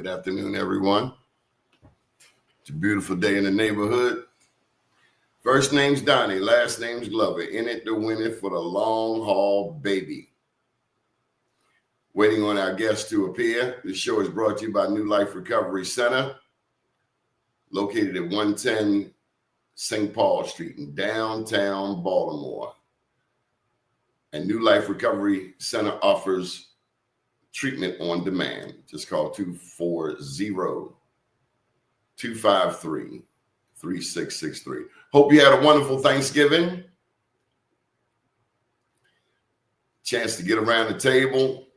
Good afternoon, everyone. It's a beautiful day in the neighborhood. First name's Doni, last name's Glover. In it to win it for the long haul, baby. Waiting on our guests to appear. This show is brought to you by New Life Recovery Center, located at 110 St. Paul Street in downtown Baltimore. And New Life Recovery Center offers treatment on demand. Just call 240-253-3663. Hope you had a wonderful Thanksgiving. Chance to get around the table,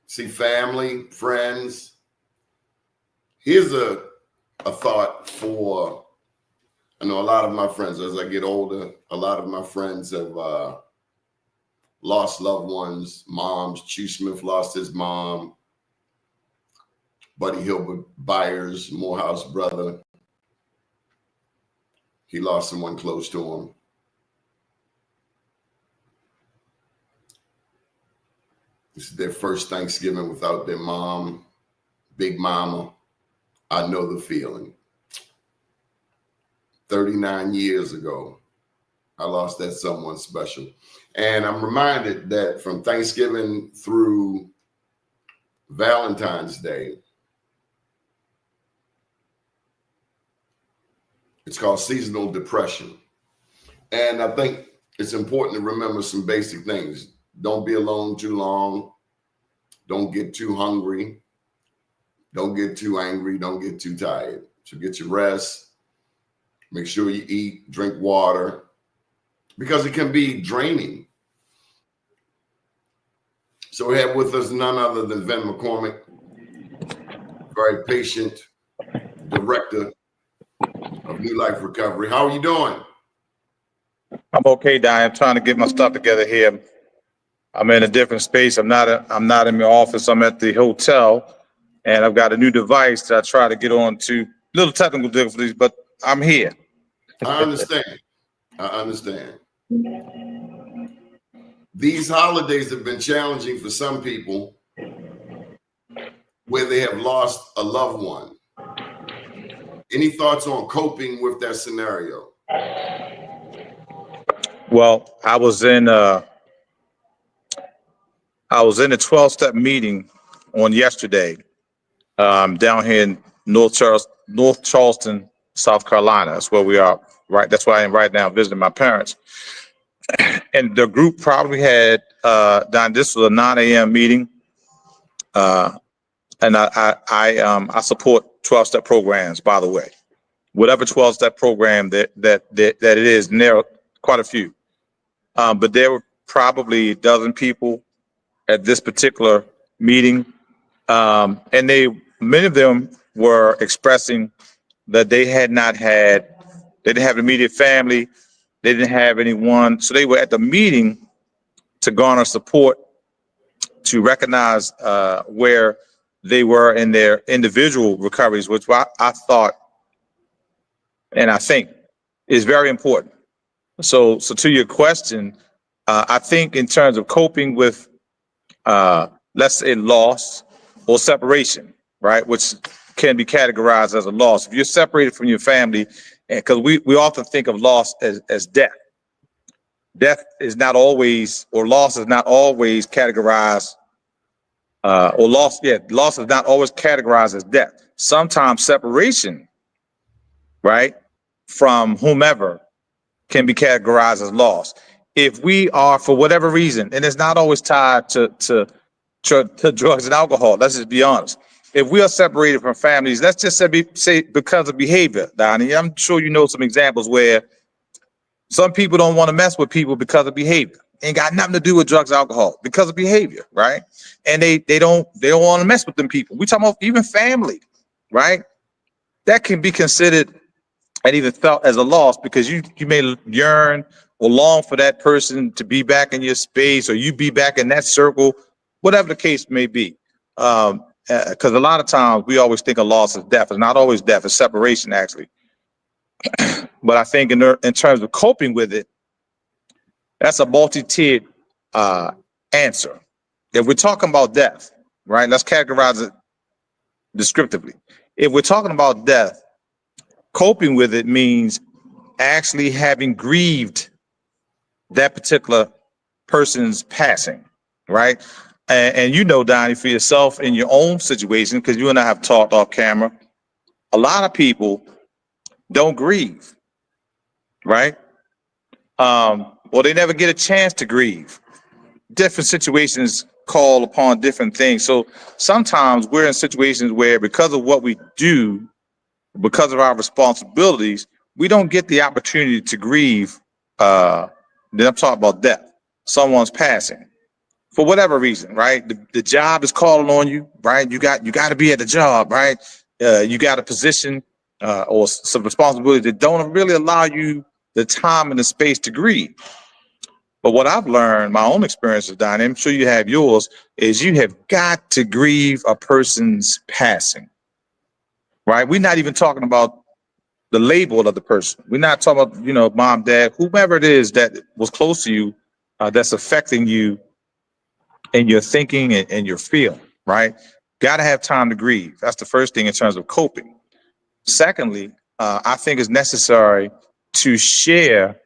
see family, friends. Here's a thought for, I know a lot of my friends, as I get older, a lot of my friends have lost loved ones, moms. Chew Smith lost his mom. Buddy Hilbert Byers, Morehouse brother. He lost someone close to him. This is their first Thanksgiving without their mom, Big Mama. I know the feeling. 39 years ago, I lost that someone special. And I'm reminded that from Thanksgiving through Valentine's Day, it's called seasonal depression. And I think it's important to remember some basic things. Don't be alone too long. Don't get too hungry. Don't get too angry. Don't get too tired. So get your rest. Make sure you eat, drink water, because it can be draining. So we have with us none other than Vin McCormick, very patient director of New Life Recovery. How are you doing? I'm okay, Di. I'm trying to get my stuff together here. I'm in a different space. I'm not in my office. I'm at the hotel, and I've got a new device that I try to get on to. Little technical difficulties, but I'm here. I understand. These holidays have been challenging for some people where they have lost a loved one. Any thoughts on coping with that scenario? Well, I was in a 12-step meeting on yesterday, down here in North Charleston, South Carolina. That's where we are, right? That's where I am right now, visiting my parents. And the group probably had this was a 9 a.m. meeting, and I support 12-step programs. By the way, whatever 12-step program that it is, and there are quite a few, but there were probably a dozen people at this particular meeting, and many of them were expressing that they didn't have an immediate family. They didn't have anyone. So they were at the meeting to garner support, to recognize where they were in their individual recoveries, which I thought and I think is very important. So to your question, I think in terms of coping with, let's say, loss or separation, right, which can be categorized as a loss. If you're separated from your family, because we often think of loss as death. Death is not always, or loss is not always categorized, loss is not always categorized as death. Sometimes separation, right, from whomever can be categorized as loss. If we are, for whatever reason, and it's not always tied to drugs and alcohol, let's just be honest. If we are separated from families, let's just say because of behavior, Donnie. I'm sure you know some examples where some people don't want to mess with people because of behavior. Ain't got nothing to do with drugs, alcohol, because of behavior, right? And they don't want to mess with them people. We talking about even family, right? That can be considered and even felt as a loss because you may yearn or long for that person to be back in your space, or you be back in that circle, whatever the case may be. Because a lot of times we always think of loss as death. It's not always death, it's separation, actually. But I think in terms of coping with it, that's a multi-tiered answer. If we're talking about death, right, let's categorize it descriptively. If we're talking about death, coping with it means actually having grieved that particular person's passing, right? And you know, Donnie, for yourself in your own situation, because you and I have talked off camera, a lot of people don't grieve, right? Or they never get a chance to grieve. Different situations call upon different things. So sometimes we're in situations where, because of what we do, because of our responsibilities, we don't get the opportunity to grieve. Then I'm talking about death, someone's passing, for whatever reason, right? The job is calling on you, right? You got to be at the job, right? You got a position or some responsibility that don't really allow you the time and the space to grieve. But what I've learned, my own experiences, Don, I'm sure you have yours, is you have got to grieve a person's passing, right? We're not even talking about the label of the person. We're not talking about, you know, mom, dad, whomever it is that was close to you, that's affecting you and your thinking and your feeling, right? Got to have time to grieve. That's the first thing in terms of coping. Secondly, I think it's necessary to share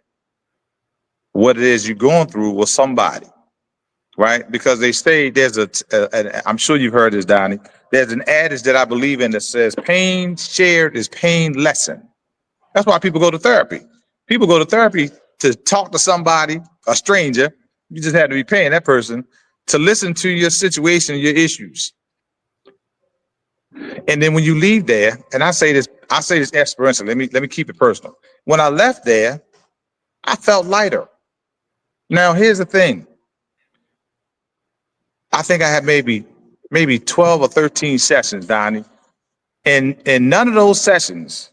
what it is you're going through with somebody, right? Because they say there's I'm sure you've heard this, Donnie, there's an adage that I believe in that says pain shared is pain lessened. That's why people go to therapy. People go to therapy to talk to somebody, a stranger. You just have to be paying that person to listen to your situation, your issues. And then when you leave there, and I say this experientially, let me keep it personal. When I left there, I felt lighter. Now, here's the thing. I think I had maybe 12 or 13 sessions, Donnie. And in none of those sessions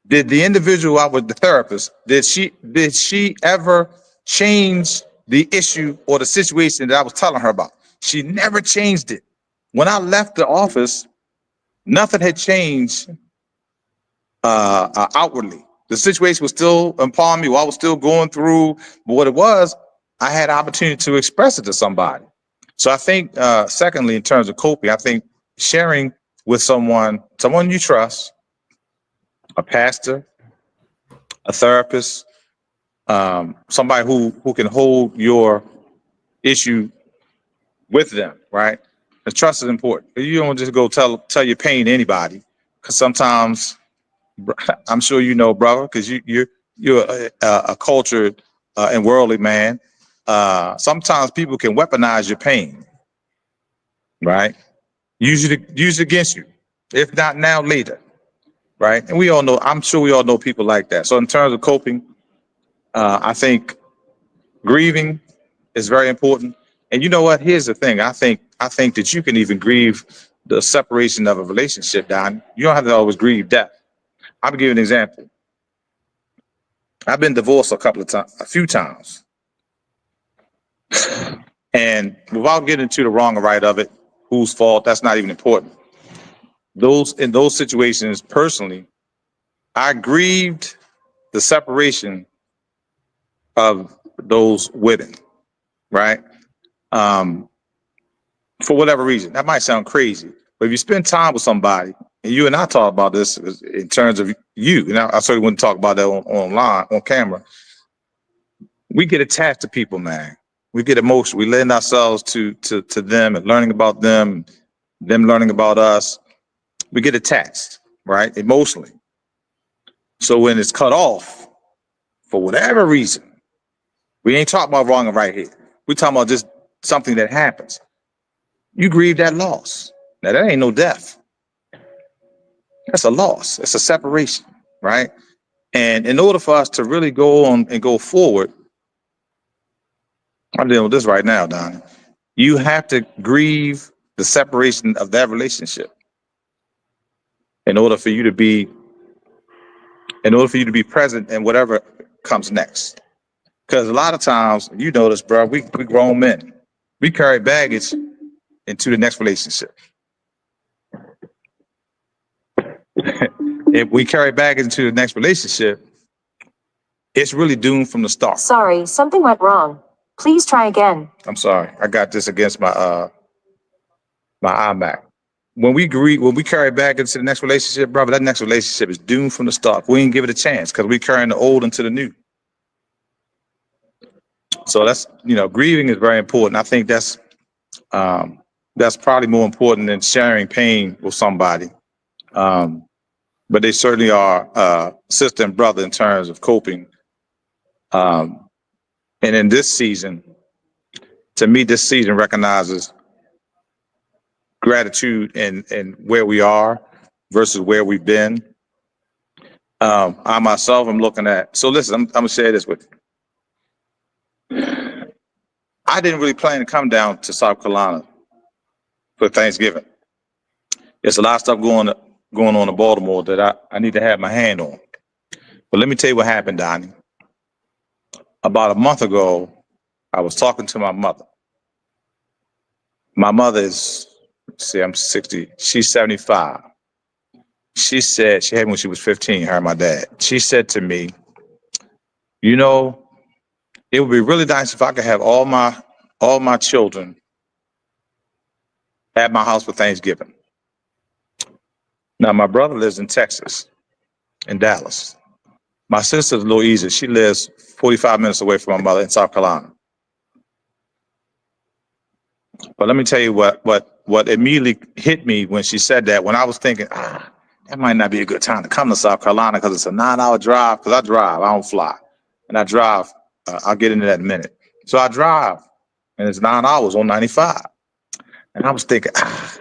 did the individual I was the therapist, did she ever change the issue or the situation that I was telling her about? She never changed it. When I left the office, nothing had changed outwardly. The situation was still upon me, I was still going through, but what it was, I had opportunity to express it to somebody. So I think, secondly, in terms of coping, I think sharing with someone you trust, a pastor, a therapist, somebody who can hold your issue with them, right? The trust is important. You don't just go tell your pain to anybody, because sometimes, I'm sure you know, brother, because you're a cultured and worldly man. Sometimes people can weaponize your pain, right? Use it against you, if not now, later, right? And we all know. I'm sure we all know people like that. So in terms of coping, I think grieving is very important. And you know what? Here's the thing. I think that you can even grieve the separation of a relationship, Don. You don't have to always grieve death. I'll give you an example. I've been divorced a few times. And without getting into the wrong or right of it, whose fault, that's not even important. In those situations, personally, I grieved the separation of those women, right? For whatever reason. That might sound crazy, but if you spend time with somebody, and you and I talk about this in terms of you, and I certainly wouldn't talk about that online, on camera. We get attached to people, man. We get emotional. We lend ourselves to them and learning about them learning about us. We get attached, right? Emotionally. So when it's cut off, for whatever reason, we ain't talking about wrong and right here. We're talking about just something that happens. You grieve that loss. Now, that ain't no death. That's a loss. It's a separation, right? And in order for us to really go on and go forward, I'm dealing with this right now, Don. You have to grieve the separation of that relationship in order for you to be present in whatever comes next. Because a lot of times, you know this, bro, we grown men. We carry baggage into the next relationship. If we carry baggage into the next relationship, it's really doomed from the start. Sorry, something went wrong. Please try again. I'm sorry. I got this against my my iMac. when we carry back into the next relationship, brother, that next relationship is doomed from the start. We didn't give it a chance because we carrying the old into the new. So that's, grieving is very important. I think that's probably more important than sharing pain with somebody. But they certainly are sister and brother in terms of coping. And in this season, to me, this season recognizes gratitude and where we are versus where we've been. I myself am looking at. So listen, I'm gonna share this with you. I didn't really plan to come down to South Carolina for Thanksgiving. There's a lot of stuff going on in Baltimore that I need to have my hand on. But let me tell you what happened, Donnie. About a month ago, I was talking to my mother. My mother is, I'm 60. She's 75. She said, she had me when she was 15, her and my dad. She said to me, it would be really nice if I could have all my children at my house for Thanksgiving. Now, my brother lives in Texas, in Dallas. My sister's a little easier. She lives 45 minutes away from my mother in South Carolina. But let me tell you what immediately hit me when she said that, when I was thinking, that might not be a good time to come to South Carolina because it's a 9-hour drive, because I drive, I don't fly. And I drive, I'll get into that in a minute. So I drive, and it's 9 hours on 95. And I was thinking, I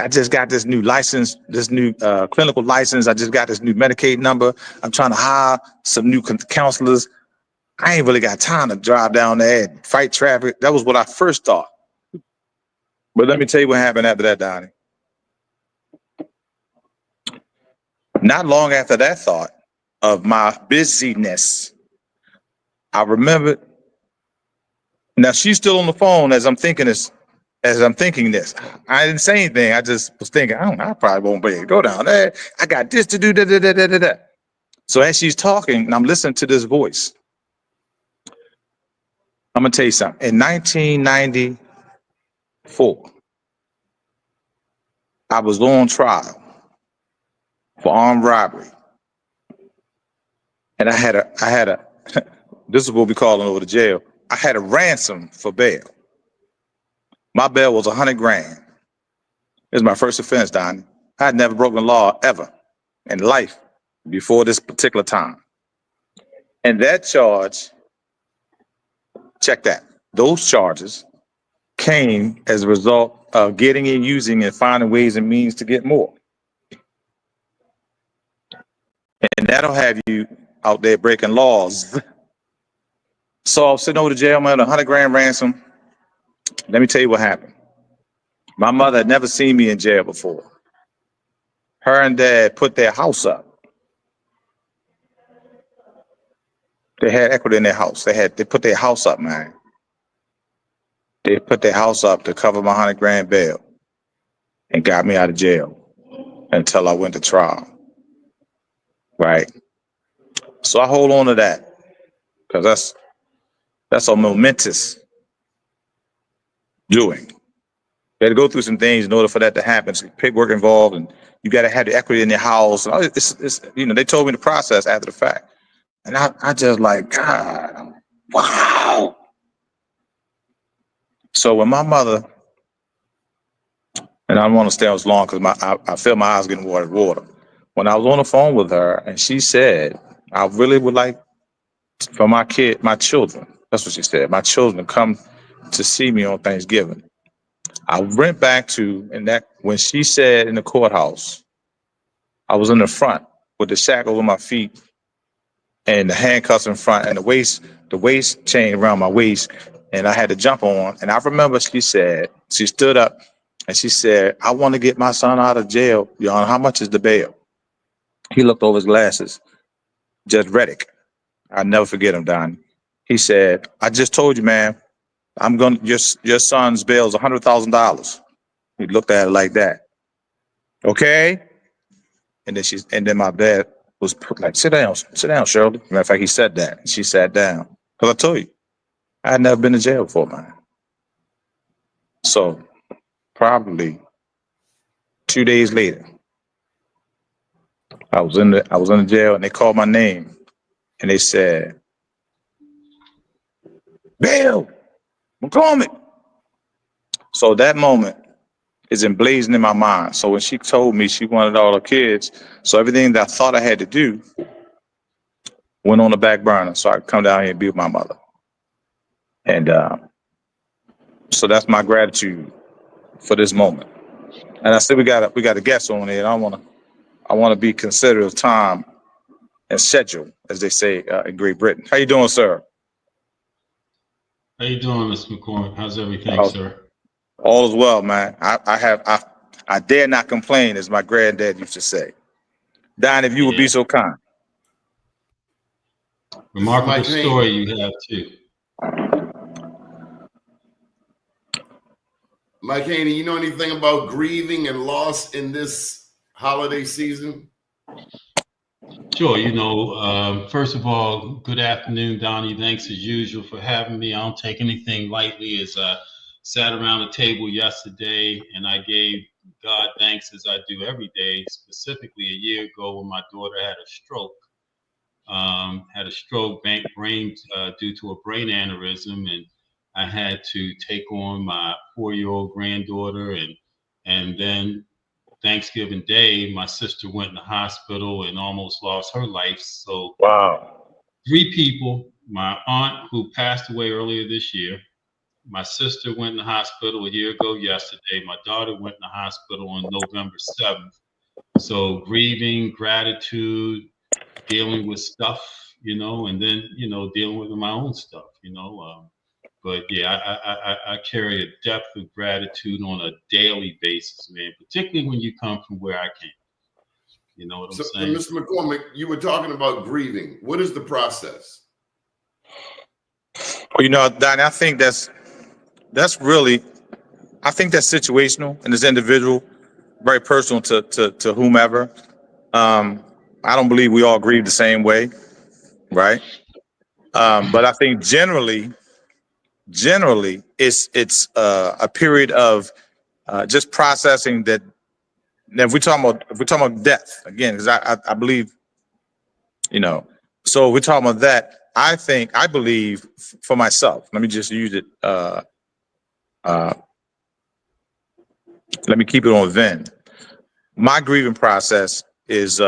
just got this new license, this new clinical license. I just got this new Medicaid number. I'm trying to hire some new counselors. I ain't really got time to drive down there and fight traffic. That was what I first thought. But let me tell you what happened after that, Donnie. Not long after that thought of my busyness, I remembered. Now she's still on the phone as I'm thinking this. I didn't say anything. I just was thinking, I probably won't be able to go down there. I got this to do. Da. So as she's talking, and I'm listening to this voice, I'm gonna tell you something. In 1994, I was on trial for armed robbery, and I had a. This is what we call it over the jail. I had a ransom for bail. My bail was $100 grand. It was my first offense, Donnie. I had never broken the law ever in life before this particular time. And that charge, check that, those charges came as a result of getting and using and finding ways and means to get more. And that'll have you out there breaking laws. So I was sitting over the jail, man, $100 grand ransom. Let me tell you what happened. My mother had never seen me in jail before. Her and dad put their house up. They had equity in their house. They put their house up, man. They put their house up to cover my $100 grand bail and got me out of jail until I went to trial. Right. So I hold on to that because that's a momentous doing. You had to go through some things in order for that to happen. Some paperwork involved, and you got to have the equity in your house. It's they told me the process after the fact, and I just like, God, wow. So when my mother, and I don't want to stay on as long because I feel my eyes getting water. When I was on the phone with her, and she said, I really would like for my children. That's what she said. My children come to see me on Thanksgiving. I went back to, and that when she said in the courthouse, I was in the front with the shackles on my feet and the handcuffs in front and the waist chain around my waist, and I had to jump on. And I remember she stood up and she said, I want to get my son out of jail. Your Honor, how much is the bail? He looked over his glasses. Judge Reddick, I'll never forget him, Don. He said, I just told you, man, your son's bail is $100,000. He looked at it like that. Okay. And then my dad was like, sit down, Shirley. Matter of fact, he said that. She sat down. Because I told you, I had never been to jail before, man. So probably 2 days later, I was in the jail, and they called my name, and they said, "Bill McCormick." So that moment is emblazoned in my mind. So when she told me she wanted all her kids, so everything that I thought I had to do went on the back burner, so I could come down here and be with my mother. And so that's my gratitude for this moment. And I said we got a guest on here. And I want to be considerate of time and schedule, as they say in Great Britain. How you doing, sir? How you doing, Mr. McCormick? How's everything, sir? All is well, man. I dare not complain, as my granddad used to say. Don, if you would be so kind. Remarkable story you have too. Mike Haney, you know anything about grieving and loss in this holiday season? Sure. First of all, good afternoon, Doni. Thanks as usual for having me. I don't take anything lightly. As I sat around the table yesterday and I gave God thanks, as I do every day, specifically a year ago when my daughter had a stroke. Brain due to a brain aneurysm, and I had to take on my 4-year-old granddaughter, and then Thanksgiving Day, my sister went in the hospital and almost lost her life. So wow, 3 people: my aunt, who passed away earlier this year; my sister went in the hospital a year ago yesterday; my daughter went in the hospital on November 7th. So grieving, gratitude, dealing with stuff, and then, dealing with my own stuff, but yeah, I carry a depth of gratitude on a daily basis, man, particularly when you come from where I came. You know what I'm saying? Mr. McCormick, you were talking about grieving. What is the process? Well, Donnie, I think that's really, I think that's situational and it's individual, very personal to whomever. I don't believe we all grieve the same way, right? But I think generally, it's a period of just processing that. Now, if we're talking about death again, because I believe, so if we're talking about that, I believe for myself. Let me just use it. Let me keep it on Venn. My grieving process is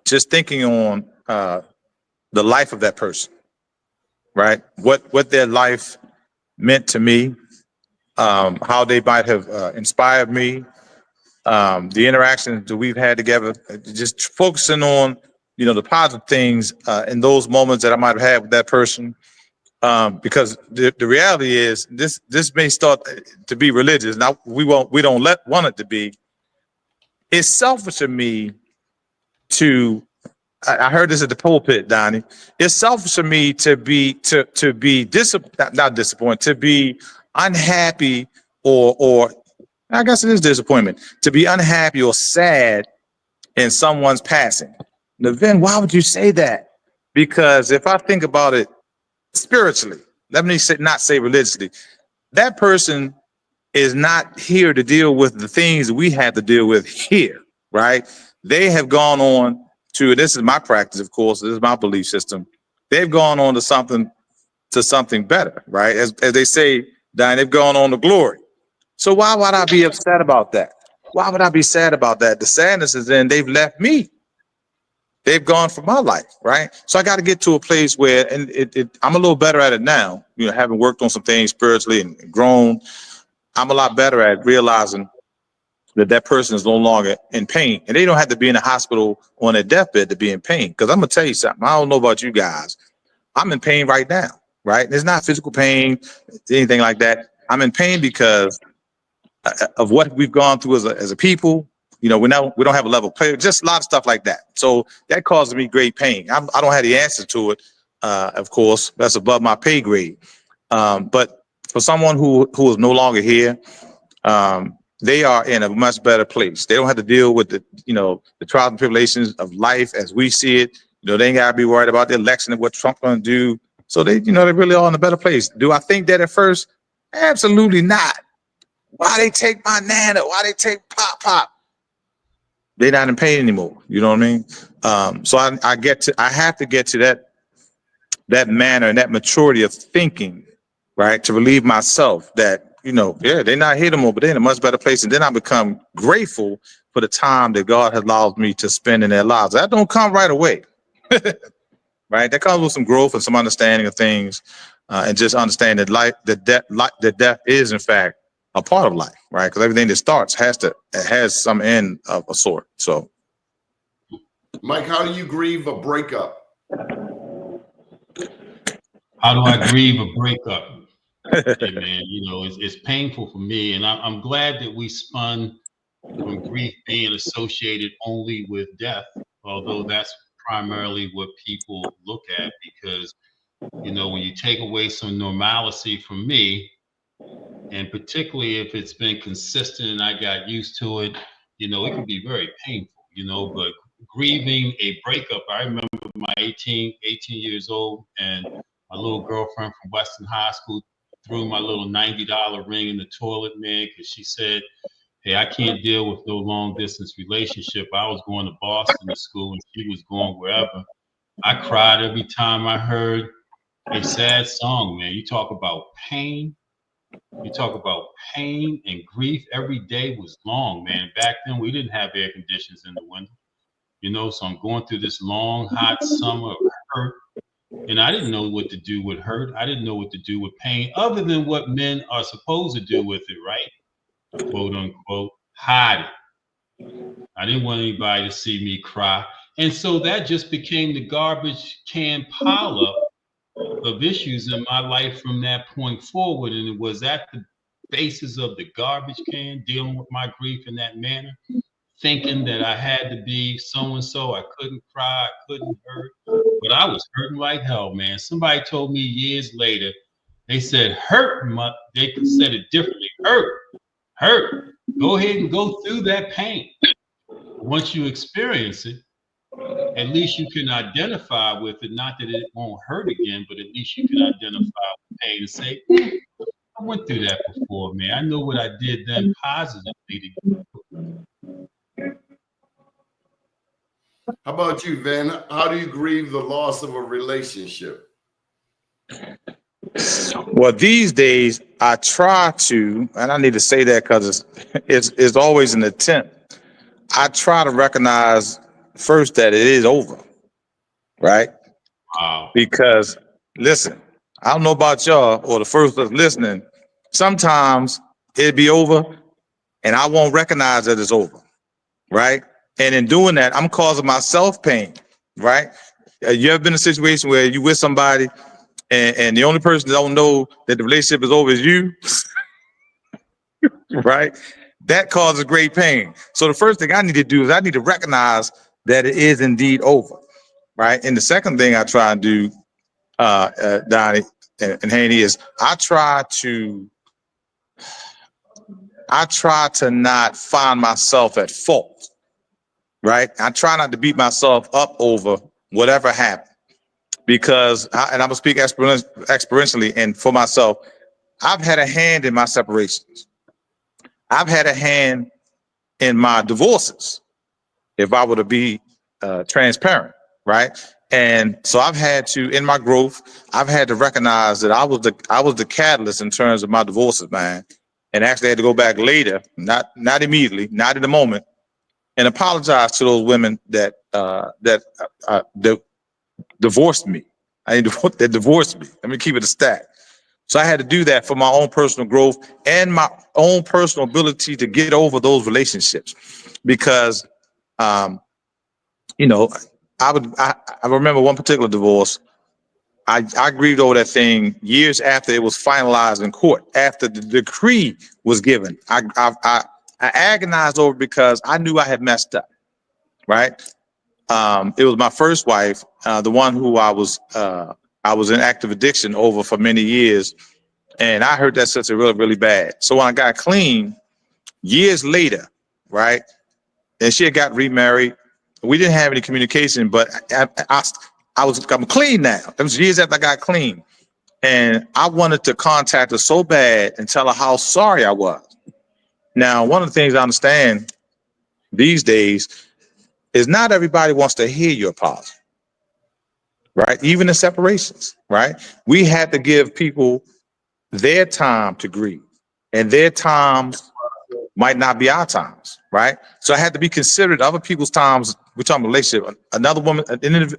just thinking on the life of that person, right? What their life meant to me, how they might have inspired me, the interactions that we've had together, just focusing on, the positive things in those moments that I might have had with that person. Because the reality is this may start to be religious. Now we don't want it to be. It's selfish of me to, I heard this at the pulpit, Donnie. It's selfish of me to be not disappointed, to be unhappy or I guess it is disappointment, to be unhappy or sad in someone's passing. Now, Vin, why would you say that? Because if I think about it spiritually, let me not say religiously, that person is not here to deal with the things we have to deal with here, right? They have gone on to, this is my practice, of course, this is my belief system. They've gone on to something better, right? As they say, Diane, they've gone on to glory. So why would I be upset about that? Why would I be sad about that? The sadness is in they've left me. They've gone from my life, right? So I got to get to a place where, and I'm a little better at it now, having worked on some things spiritually and grown. I'm a lot better at realizing that person is no longer in pain. And they don't have to be in the hospital on their deathbed to be in pain. Because I'm going to tell you something. I don't know about you guys. I'm in pain right now, right? It's not physical pain, anything like that. I'm in pain because of what we've gone through as a people. We don't have a level play, just a lot of stuff like that. So that causes me great pain. I don't have the answer to it. Of course, that's above my pay grade. But for someone who is no longer here, they are in a much better place. They don't have to deal with the trials and tribulations of life as we see it. They ain't gotta be worried about the election and what Trump's gonna do. So they really are in a better place. Do I think that at first? Absolutely not. Why they take my nana? Why they take pop? They're not in pain anymore. You know what I mean? So I have to get to that manner and that maturity of thinking, right? To relieve myself that, yeah, they're not here anymore, but they're in a much better place. And then I become grateful for the time that God has allowed me to spend in their lives. That don't come right away, right? That comes with some growth and some understanding of things, and just understand that death is in fact a part of life, right? Because everything that starts has some end of a sort. So, Mike, how do you grieve a breakup? How do I grieve a breakup? Hey, man, it's painful for me, and I'm glad that we spun from grief being associated only with death, although that's primarily what people look at, because when you take away some normalcy from me, and particularly if it's been consistent and I got used to it, it can be very painful, but grieving a breakup, I remember my 18 years old, and my little girlfriend from Western High School threw my little $90 ring in the toilet, man, because she said, hey, I can't deal with no long distance relationship. I was going to Boston to school and she was going wherever. I cried every time I heard a sad song, man. You talk about pain. You talk about pain and grief. Every day was long, man. Back then, we didn't have air conditioners in the winter, so I'm going through this long, hot summer of hurt. And I didn't know what to do with hurt. I didn't know what to do with pain, other than what men are supposed to do with it, right? Quote unquote, hide it. I didn't want anybody to see me cry. And so that just became the garbage can pile up of issues in my life from that point forward. And it was at the basis of the garbage can, dealing with my grief in that manner, thinking that I had to be so-and-so. I couldn't cry, I couldn't hurt, but I was hurting like hell, man. Somebody told me years later, they said, they said it differently, hurt. Go ahead and go through that pain. Once you experience it, at least you can identify with it. Not that it won't hurt again, but at least you can identify with pain and say, I went through that before, man. I know what I did then positively. How about you, Van? How do you grieve the loss of a relationship? well, these days I try to, and I need to say that because it's always an attempt. I try to recognize first that it is over, right? Wow. Because listen, I don't know about y'all or the first that's listening. Sometimes it'd be over, and I won't recognize that it's over, right? And in doing that, I'm causing myself pain, right? You ever been in a situation where you with somebody and the only person that don't know that the relationship is over is you, right? That causes great pain. So the first thing I need to do is I need to recognize that it is indeed over, right? And the second thing I try and do, Donnie and Haney, is I try to not find myself at fault, right? I try not to beat myself up over whatever happened, because I'm gonna speak experientially, and for myself, I've had a hand in my separations. I've had a hand in my divorces, if I were to be transparent, right? And so I've had to, in my growth, I've had to recognize that I was the catalyst in terms of my divorces, man. And actually had to go back later, not immediately, not in the moment, and apologize to those women that divorced me. That divorced me. Let me keep it a stack. So I had to do that for my own personal growth and my own personal ability to get over those relationships, because, I remember one particular divorce. I grieved over that thing years after it was finalized in court, after the decree was given. I agonized over it because I knew I had messed up, right? It was my first wife, the one who I was in active addiction over for many years. And I heard that sister really, really bad. So when I got clean years later, right, and she had got remarried, we didn't have any communication, but I'm clean now. That was years after I got clean. And I wanted to contact her so bad and tell her how sorry I was. Now, one of the things I understand these days is not everybody wants to hear your apology, right? Even in separations, right? We had to give people their time to grieve, and their times might not be our times, right? So I had to be considerate of other people's times. We're talking relationship. Another woman,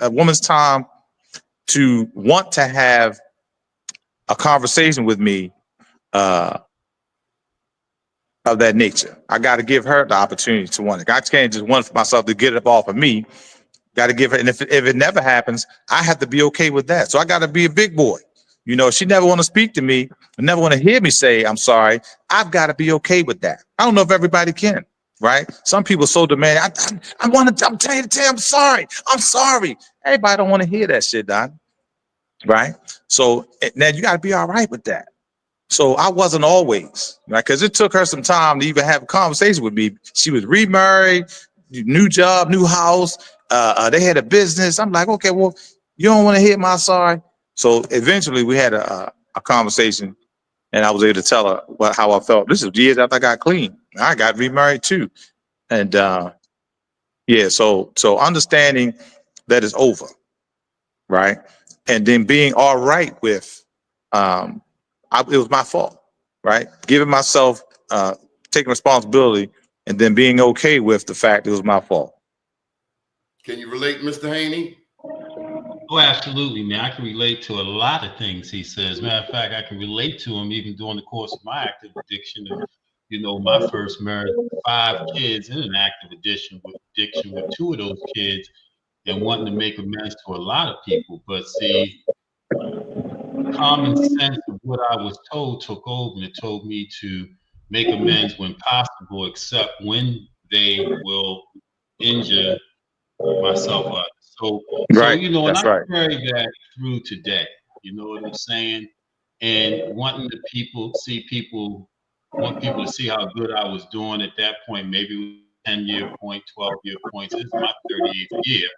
a woman's time to want to have a conversation with me of that nature. I got to give her the opportunity to want it. I can't just want for myself to get it up off of me. Got to give her, and if it never happens, I have to be okay with that. So I got to be a big boy. You know, if she never want to speak to me, never want to hear me say I'm sorry, I've got to be okay with that. I don't know if everybody can, right? Some people are so demanding. I want to. I'm telling you, I'm sorry. I'm sorry. Everybody don't want to hear that shit, Don. Right? So now you got to be all right with that. So I wasn't always, right? Because it took her some time to even have a conversation with me. She was remarried, new job, new house. They had a business. I'm like, okay, well, you don't want to hear my sorry. So eventually we had a conversation, and I was able to tell her how I felt. This is years after I got clean. I got remarried too. And yeah, so understanding that it's over, right? And then being all right with it was my fault, right? Giving myself, taking responsibility, and then being okay with the fact it was my fault. Can you relate, Mr. Haney? Oh, absolutely, man. I can relate to a lot of things he says. Matter of fact, I can relate to him even during the course of my active addiction. My first marriage, 5 kids in an active addiction with 2 of those kids, and wanting to make amends to a lot of people. But see, common sense of what I was told took over, and it told me to make amends when possible, except when they will injure myself or others. So Right. and I That's right. carry that through today. You know what I'm saying? And wanting want people to see how good I was doing at that point, maybe 10-year point, 12-year points. This is my 38th year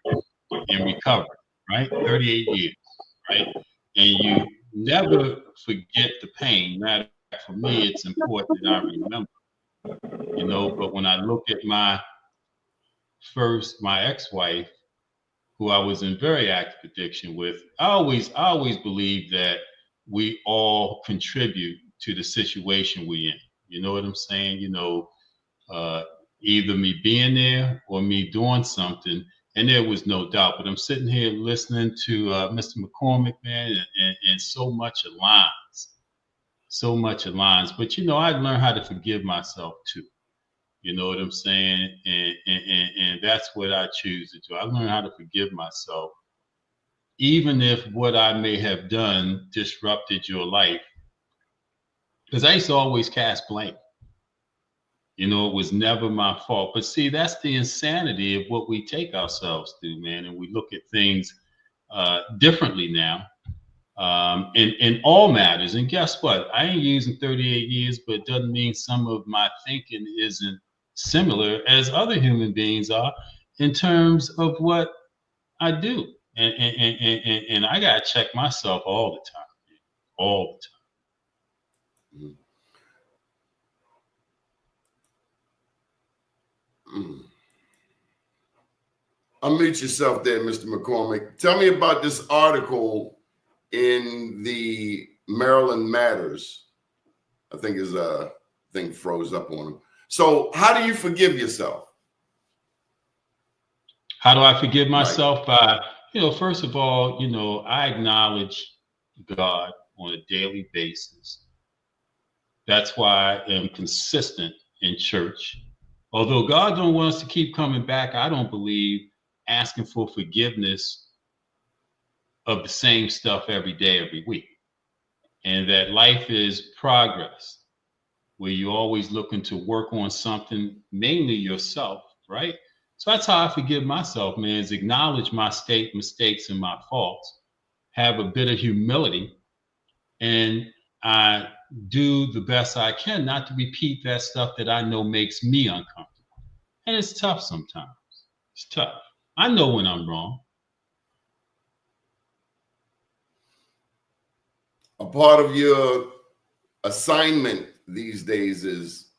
in recovery, right? 38 years, right? And you never forget the pain. Matter of fact, for me, it's important that I remember, but when I look at my ex-wife, who I was in very active addiction with, I always believe that we all contribute to the situation we're in. You know what I'm saying? Uh, Either me being there or me doing something. And there was no doubt. But I'm sitting here listening to Mr. McCormick, man, and so much aligns. So much aligns. But, I learned how to forgive myself too. You know what I'm saying? And that's what I choose to do. I learned how to forgive myself, even if what I may have done disrupted your life. Because I used to always cast blame. It was never my fault. But see, that's the insanity of what we take ourselves through, man. And we look at things differently now in all matters. And guess what? I ain't using 38 years, but it doesn't mean some of my thinking isn't similar as other human beings are in terms of what I do. And I got to check myself all the time, man. All the time. Unmute yourself there, Mr. McCormick. Tell me about this article in the Maryland Matters. I think his thing froze up on him. So how do you forgive yourself? How do I forgive myself? By, first of all, I acknowledge God on a daily basis. That's why I am consistent in church. Although God don't want us to keep coming back, I don't believe asking for forgiveness of the same stuff every day, every week. And that life is progress, where you're always looking to work on something, mainly yourself, right? So that's how I forgive myself, man, is acknowledge my mistakes and my faults, have a bit of humility, and I do the best I can not to repeat that stuff that I know makes me uncomfortable. And it's tough sometimes. It's tough. I know when I'm wrong. A part of your assignment these days is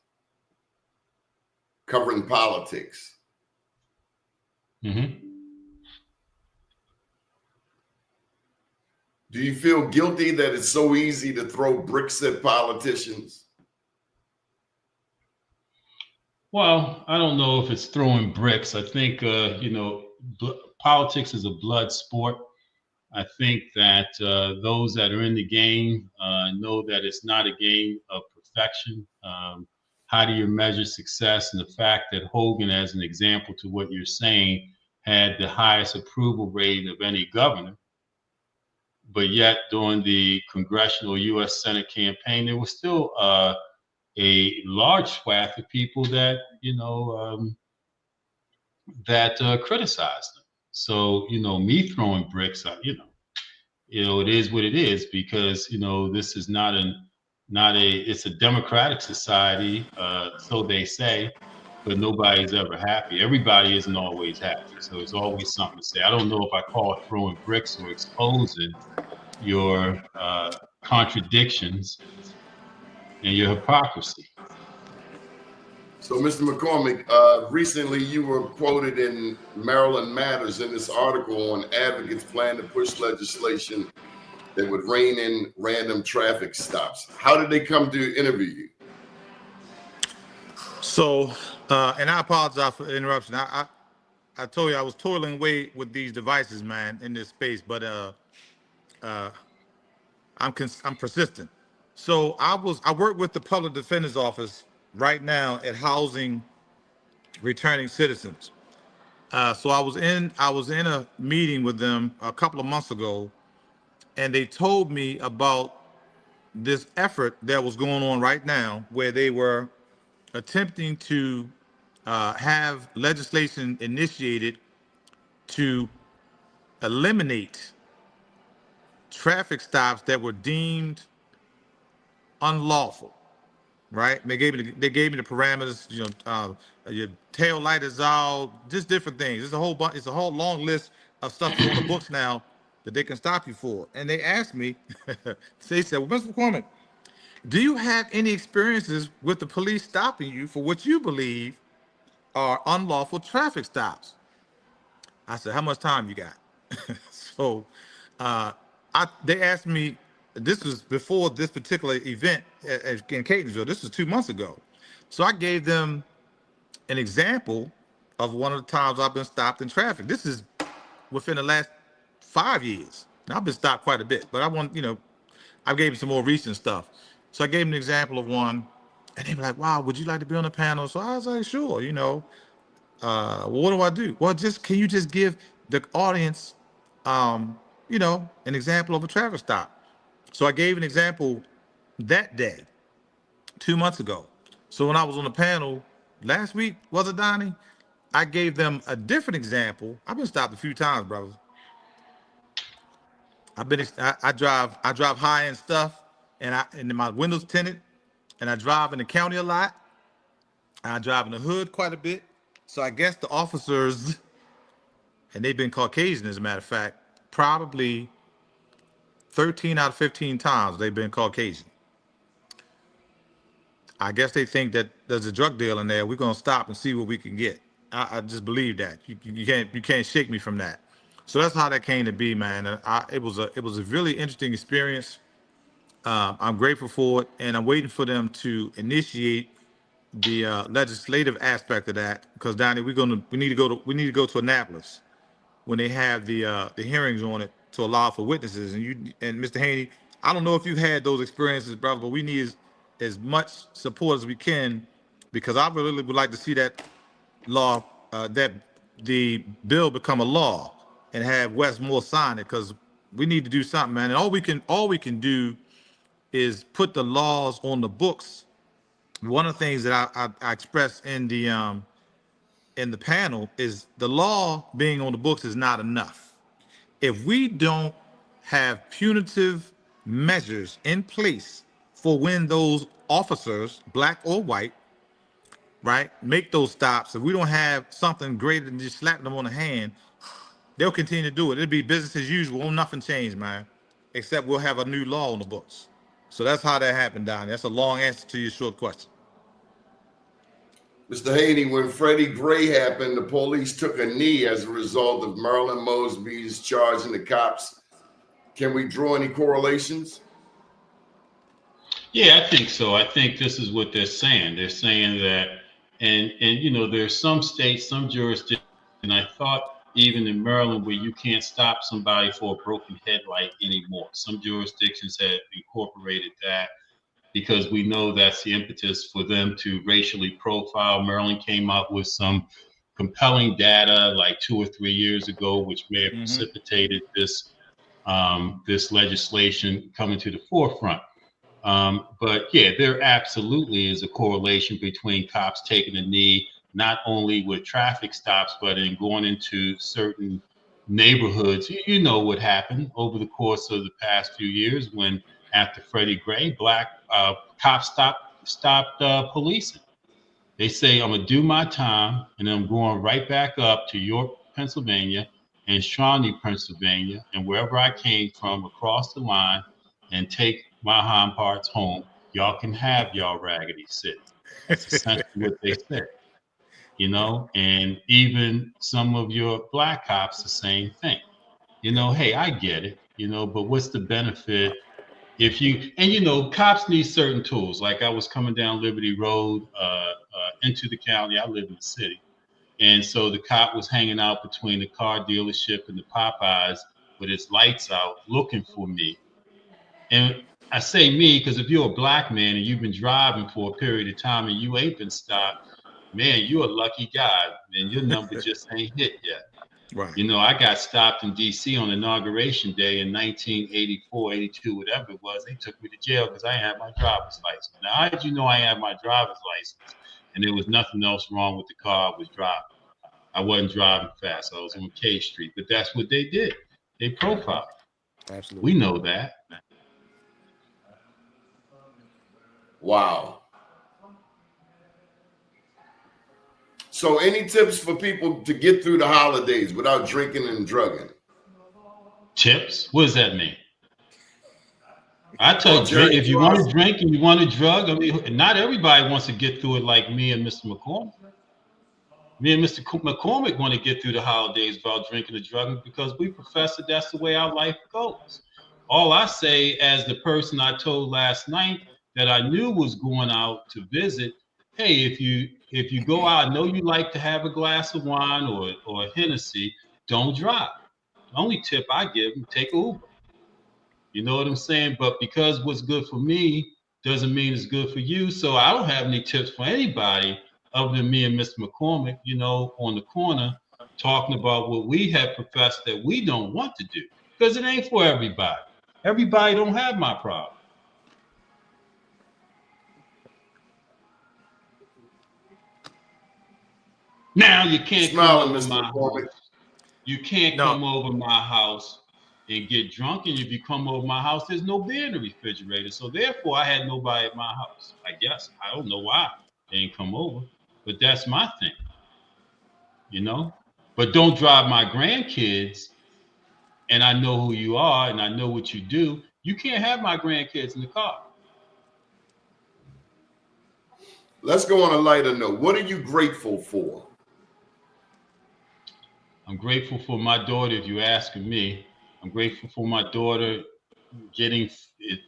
covering politics. Mm-hmm. Do you feel guilty that it's so easy to throw bricks at politicians? Well, I don't know if it's throwing bricks. I think, politics is a blood sport. I think that those that are in the game know that it's not a game of perfection. How do you measure success? And the fact that Hogan, as an example to what you're saying, had the highest approval rating of any governor, but yet during the congressional U.S. Senate campaign, there was still a large swath of people that criticized them. So me throwing bricks, it is what it is, because this is it's a democratic society, so they say, but nobody's ever happy. Everybody isn't always happy, so it's always something to say. I don't know if I call it throwing bricks or exposing your contradictions and your hypocrisy. So, Mr. McCormick, recently you were quoted in Maryland Matters in this article on advocates plan to push legislation that would rein in random traffic stops. How did they come to interview you? So, and I apologize for the interruption. I told you I was toiling away with these devices, man, in this space, but I'm persistent. So I work with the public defender's office right now at housing returning citizens. So I was in a meeting with them a couple of months ago, and they told me about this effort that was going on right now, where they were attempting to have legislation initiated to eliminate traffic stops that were deemed unlawful. Right? They gave me the parameters. Your tail light is out, just different things. It's a whole bunch. It's a whole long list of stuff on the books now that they can stop you for. And they asked me, they said, "Well, Mr. McCormick, do you have any experiences with the police stopping you for what you believe are unlawful traffic stops?" I said, "How much time you got?" So they asked me, this was before this particular event in Catonsville. This was 2 months ago. So I gave them an example of one of the times I've been stopped in traffic. This is within the last 5 years. Now, I've been stopped quite a bit, but I gave them some more recent stuff. So I gave them an example of one, and they were like, "Wow, would you like to be on the panel?" So I was like, "Sure, well, what do I do?" "Well, can you just give the audience, an example of a traffic stop?" So I gave an example that day, 2 months ago. So when I was on the panel last week, was it, Donnie? I gave them a different example. I've been stopped a few times, brothers. I drive high end stuff, and my windows tinted, and I drive in the county a lot. I drive in the hood quite a bit. So I guess the officers, and they've been Caucasian, as a matter of fact, probably 13 out of 15 times they've been Caucasian. I guess they think that there's a drug deal in there. We're gonna stop and see what we can get. I just believe that. You can't shake me from that. So that's how that came to be, man. And it was a really interesting experience. I'm grateful for it, and I'm waiting for them to initiate the legislative aspect of that, because Donnie, we need to go to Annapolis when they have the hearings on it to allow for witnesses. And Mr. Haney, I don't know if you've had those experiences, brother, but we need as much support as we can, because I really would like to see that law, that the bill become a law, and have Wes Moore sign it, because we need to do something, man. And all we can do is put the laws on the books. One of the things that I expressed in the panel is the law being on the books is not enough. If we don't have punitive measures in place for when those officers, black or white, right, make those stops, if we don't have something greater than just slapping them on the hand, they'll continue to do it. It'll be business as usual. Won't nothing change, man, except we'll have a new law on the books. So that's how that happened, Donnie. That's a long answer to your short question. Mr. Haney, when Freddie Gray happened, the police took a knee as a result of Marilyn Mosby's charging the cops. Can we draw any correlations? Yeah, I think so. I think this is what they're saying. They're saying that, and you know, there's some states, some jurisdictions, and I thought even in Maryland where you can't stop somebody for a broken headlight anymore. Some jurisdictions have incorporated that because we know that's the impetus for them to racially profile. Maryland came out with some compelling data like 2 or 3 years ago, which may have precipitated this legislation coming to the forefront. But yeah, there absolutely is a correlation between cops taking a knee, not only with traffic stops, but in going into certain neighborhoods. You know what happened over the course of the past few years when, after Freddie Gray, black cops stopped policing. They say, I'm gonna do my time, and then I'm going right back up to York, Pennsylvania, and Shawnee, Pennsylvania, and wherever I came from across the line, and take my hind parts home. Y'all can have y'all raggedy city. That's essentially what they said, you know. And even some of your black cops, the same thing. You know, hey, I get it, you know, but what's the benefit if you, and you know, cops need certain tools. Like I was coming down Liberty Road into the county. I live in the city. And so the cop was hanging out between the car dealership and the Popeyes with his lights out looking for me. And I say me because if you're a black man and you've been driving for a period of time and you ain't been stopped, man, you're a lucky guy, and your number just ain't hit yet. Right. You know, I got stopped in D.C. on Inauguration Day in 1984, 82, whatever it was. They took me to jail because I had my driver's license. Now, how did you know I had my driver's license and there was nothing else wrong with the car I was driving? I wasn't driving fast. I was on K Street, but that's what they did. They profiled. Absolutely. We know that. Wow. So any tips for people to get through the holidays without drinking and drugging? Tips? What does that mean? I tell you, drink, if you want to drink and you want to drug, I mean, not everybody wants to get through it like me and Mr. McCormick. Me and Mr. McCormick want to get through the holidays without drinking and drugging because we profess that that's the way our life goes. All I say, as the person I told last night that I knew was going out to visit, hey, if you go out, I know you like to have a glass of wine or a Hennessy, don't drive. The only tip I give them, take an Uber. You know what I'm saying? But because what's good for me doesn't mean it's good for you. So I don't have any tips for anybody other than me and Mr. McCormick, you know, on the corner talking about what we have professed that we don't want to do because it ain't for everybody. Everybody don't have my problem. Now you can't come over my house. You can't come over my house and get drunk. And if you come over my house, there's no beer in the refrigerator. So therefore, I had nobody at my house. I guess I don't know why they didn't come over, but that's my thing, you know. But don't drive my grandkids. And I know who you are, and I know what you do. You can't have my grandkids in the car. Let's go on a lighter note. What are you grateful for? I'm grateful for my daughter, if you're asking me. I'm grateful for my daughter getting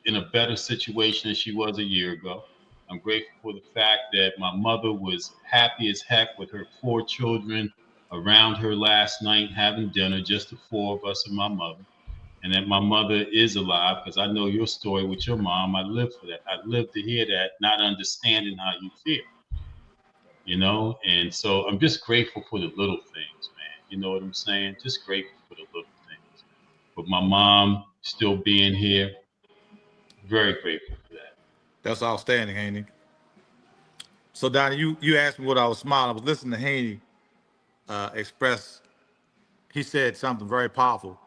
in a better situation than she was a year ago. I'm grateful for the fact that my mother was happy as heck with her 4 children around her last night having dinner, just the 4 of us and my mother. And that my mother is alive, because I know your story with your mom. I live for that. I live to hear that, not understanding how you feel. You know, and so I'm just grateful for the little things, man. You know what I'm saying? Just grateful for the little things. But my mom still being here, very grateful for that. That's outstanding, Haney. So, Donnie, you asked me what I was smiling. I was listening to Haney express. He said something very powerful.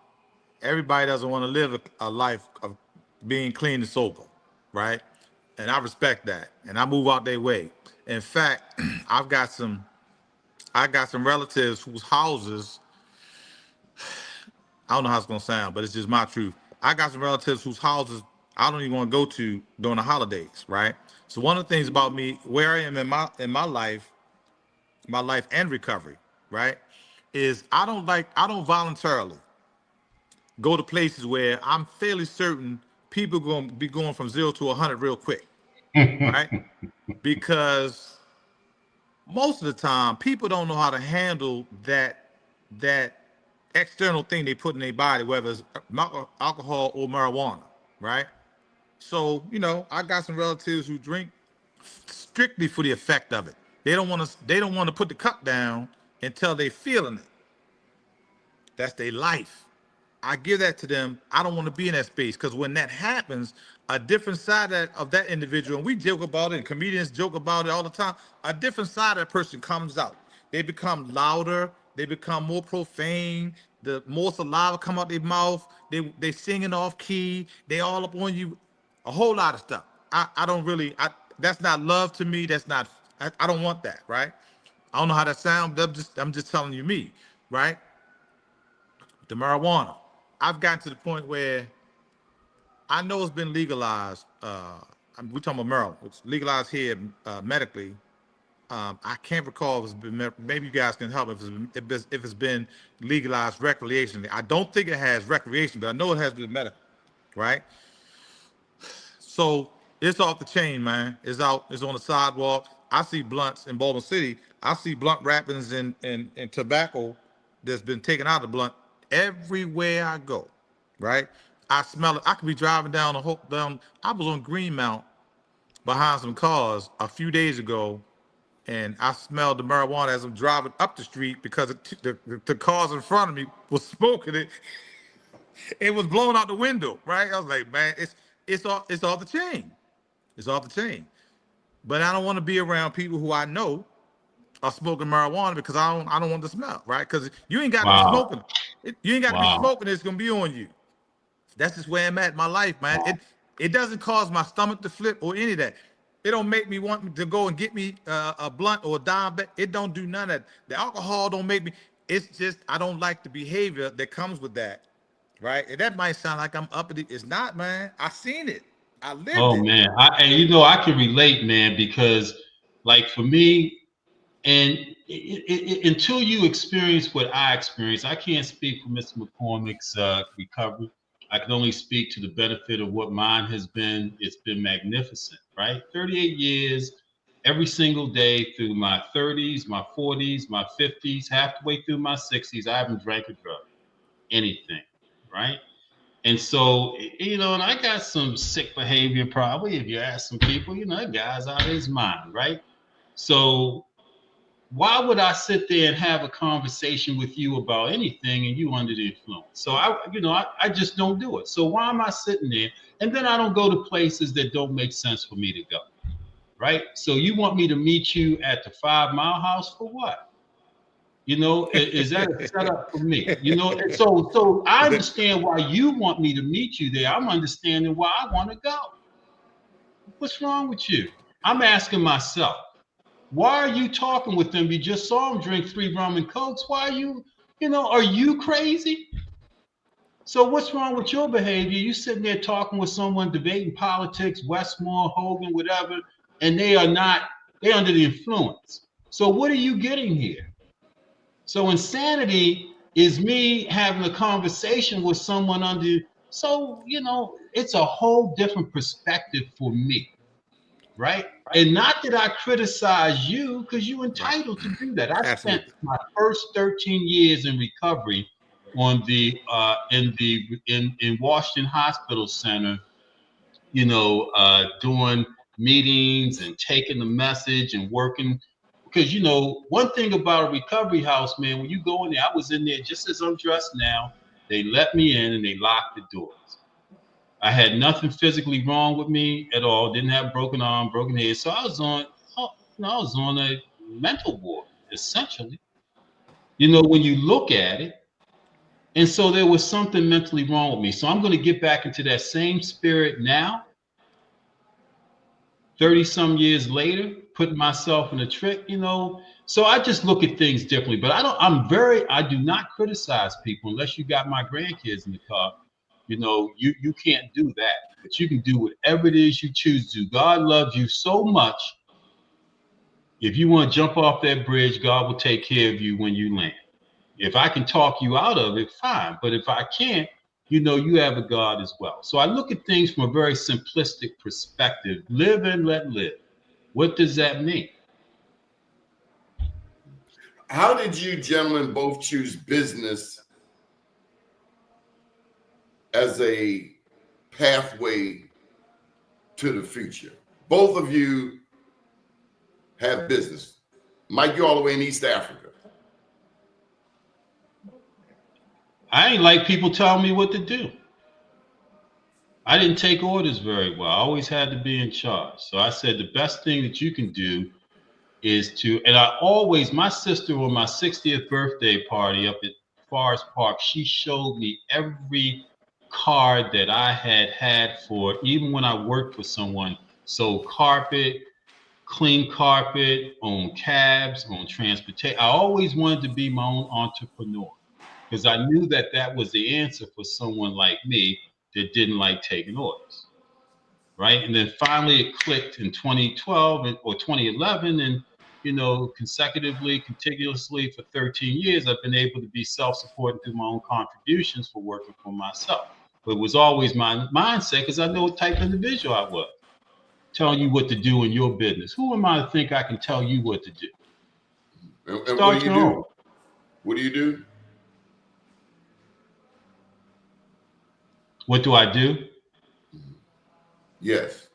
Everybody doesn't want to live a life of being clean and sober, right? And I respect that, and I move out their way. In fact, I got some relatives whose houses, I don't know how it's gonna sound, but it's just my truth. I got some relatives whose houses I don't even want to go to during the holidays, right? So one of the things about me, where I am in my life, my life and recovery, right, is I don't voluntarily go to places where I'm fairly certain people going to be going from 0 to 100 real quick, right? Because most of the time people don't know how to handle that external thing they put in their body, whether it's alcohol or marijuana, right? So, I got some relatives who drink strictly for the effect of it. They don't want to put the cup down until they feeling it. That's their life. I give that to them. I don't want to be in that space, because when that happens, a different side of that individual, and we joke about it, and comedians joke about it all the time, a different side of that person comes out. They become louder. They become more profane. The more saliva come out their mouth. They singing off key. They all up on you. A whole lot of stuff. I don't really. That's not love to me. That's not. I don't want that. Right. I don't know how that sounds. But I'm just telling you me. Right. The marijuana. I've gotten to the point where I know it's been legalized. We're talking about Maryland. It's legalized here medically. I can't recall if it's been, maybe you guys can help if it's been legalized recreationally. I don't think it has recreation, but I know it has been medical, right? So it's off the chain, man. It's out. It's on the sidewalk. I see blunts in Baltimore City. I see blunt wrappings and tobacco that's been taken out of the blunt everywhere I go, right? I smell it. I could be driving down the whole down. I was on Greenmount behind some cars a few days ago, and I smelled the marijuana as I'm driving up the street because the cars in front of me was smoking it. It was blowing out the window, right? I was like, man, it's off the chain. It's off the chain. But I don't want to be around people who I know are smoking marijuana, because I don't want the smell, right? Because you ain't got to be Wow. smoking. You ain't got to be Wow. smoking. It's gonna be on you. That's just where I'm at in my life, man. It doesn't cause my stomach to flip or any of that. It don't make me want to go and get me a blunt or a dime. It don't do none of that. The alcohol don't make me. It's just I don't like the behavior that comes with that, right? And that might sound like I'm uppity. It's not, man. I seen it. I lived Oh it. man, and I can relate, man, because like for me, and until you experience what I experienced, I can't speak for Mr. McCormick's recovery. I can only speak to the benefit of what mine has been. It's been magnificent, right? 38 years, every single day through my 30s, my 40s, my 50s, half the way through my 60s, I haven't drank a drug, anything, right? And so, and I got some sick behavior probably. If you ask some people, that guy's out of his mind, right? So why would I sit there and have a conversation with you about anything and you under the influence? So I just don't do it. So why am I sitting there? And then I don't go to places that don't make sense for me to go, right? So you want me to meet you at the 5 Mile House for what? Is that a setup for me? And so I understand why you want me to meet you there. I'm understanding why I want to go. What's wrong with you? I'm asking myself, why are you talking with them? You just saw them drink 3 rum and cokes. Why are are you crazy? So what's wrong with your behavior? You sitting there talking with someone, debating politics, Westmore, Hogan, whatever, and they're under the influence. So what are you getting here? So insanity is me having a conversation with someone under. So, it's a whole different perspective for me, right? And not that I criticize you, because you're Right. entitled to do that. I spent Absolutely. my first 13 years in recovery on the in Washington Hospital Center, doing meetings and taking the message and working. Because one thing about a recovery house, man, when you go in there, I was in there just as I'm dressed now. They let me in and they locked the doors. I had nothing physically wrong with me at all. Didn't have broken arm, broken head. So I was on a mental ward, essentially. When you look at it. And so there was something mentally wrong with me. So I'm going to get back into that same spirit now, 30 some years later, putting myself in a trick, So I just look at things differently. But I do not criticize people unless you got my grandkids in the car. You can't do that. But you can do whatever it is you choose to do. God loves you so much If you want to jump off that bridge, God will take care of you when you land. If I can talk you out of it, fine. But if I can't, you have a God as well. So I look at things from a very simplistic perspective. Live and let live. What does that mean? How did you gentlemen both choose business as a pathway to the future? Both of you have business. Mike, you're all the way in East Africa. I ain't like people telling me what to do. I didn't take orders very well. I always had to be in charge. So I said the best thing that you can do is and my sister on my 60th birthday party up at Forest Park, she showed me every card that I had for, even when I worked for someone, sold carpet, clean carpet, own cabs, own transportation. I always wanted to be my own entrepreneur because I knew that was the answer for someone like me that didn't like taking orders. Right. And then finally it clicked in 2012 or 2011. And, consecutively, contiguously for 13 years, I've been able to be self-supporting through my own contributions for working for myself. But it was always my mindset because I know what type of individual I was. Telling you what to do in your business. Who am I to think I can tell you what to do? And what do you do? What do you do? What do I do? Yes.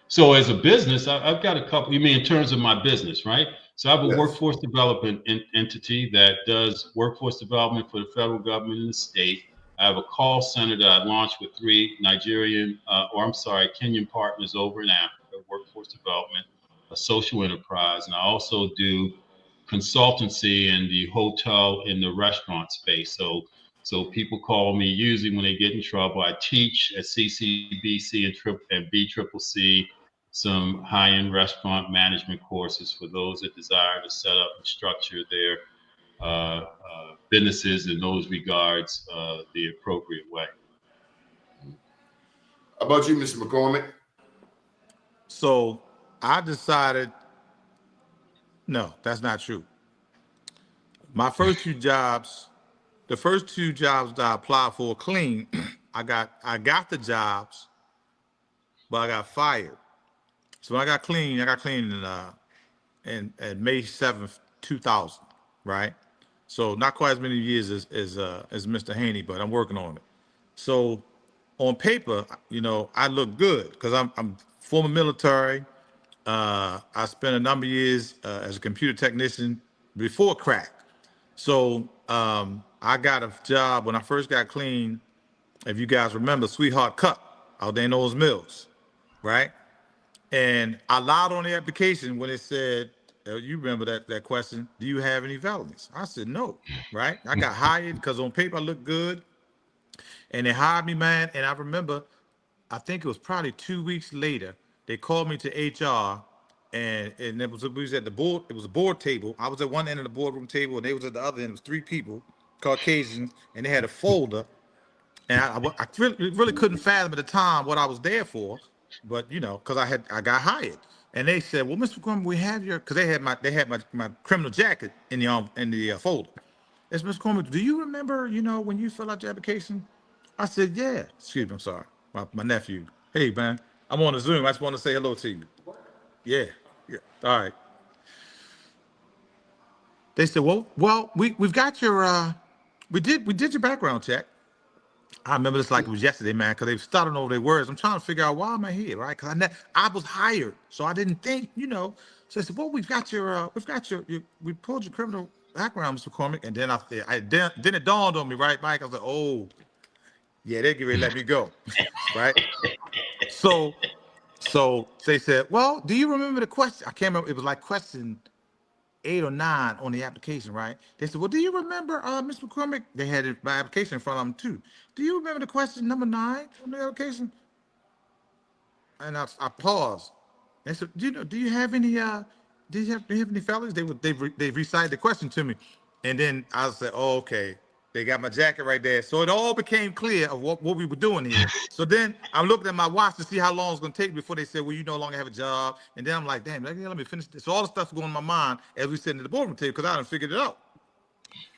So as a business, I've got a couple, you mean in terms of my business, right? So I have a workforce development entity that does workforce development for the federal government and the state. I have a call center that I launched with 3 Kenyan partners over in Africa, workforce development, a social enterprise. And I also do consultancy in the hotel and the restaurant space. So people call me usually when they get in trouble. I teach at CCBC and BCCC some high-end restaurant management courses for those that desire to set up and structure their businesses in those regards the appropriate way. How about you, Mr. McCormick? So I decided, no, that's not true. My first 2 jobs, the first 2 jobs that I applied for clean, I got the jobs, but I got fired. So when I got clean in May 7th, 2000, right? So not quite as many years as Mr. Haney, but I'm working on it. So on paper, I look good because I'm former military. I spent a number of years as a computer technician before crack. So I got a job when I first got clean. If you guys remember, Sweetheart Cup out there in those mills, right? And I lied on the application when it said, you remember that question, do you have any felonies? I said, no, right? I got hired because on paper I looked good. And they hired me, man. And I remember, I think it was probably 2 weeks later, they called me to HR and we was at the board, it was a board table. I was at one end of the boardroom table and they was at the other end. It was 3 people, Caucasians, and they had a folder. And I really couldn't fathom at the time what I was there for, but because I got hired, and they said, "Well, Mr. McCormick, we have your," because they had my criminal jacket in the folder. It's Mr. McCormick. Do you remember when you filled out your application? I said, "Yeah." Excuse me, I'm sorry, my nephew. Hey man, I'm on the Zoom. I just want to say hello to you. Yeah. All right. They said, "Well, we've got your we did your background check." I remember this like it was yesterday, man, because they were starting over their words. I'm trying to figure out why am I here, right? Because I was hired, so I didn't think, So I said, "Well, we pulled your criminal background, Mr. McCormick," and then then it dawned on me, right, Mike? I was like, "Oh, yeah, they're getting ready to let me go," right? So they said, "Well, do you remember the question?" I can't remember. It was like question 8 or 9 on the application, right? They said, "Well, do you remember, Mr. McCormick?" They had my application in front of them too. "Do you remember the question number 9 on the application?" And I paused. They said, "Do you have any felonies?" They recited the question to me, and then I said, "Oh, okay." They got my jacket right there. So it all became clear of what we were doing here. So then I'm looking at my watch to see how long it's going to take before they said, well, you no longer have a job. And then I'm like, damn, let me finish this. So all the stuff's going in my mind as we sit in the boardroom table because I done figured it out.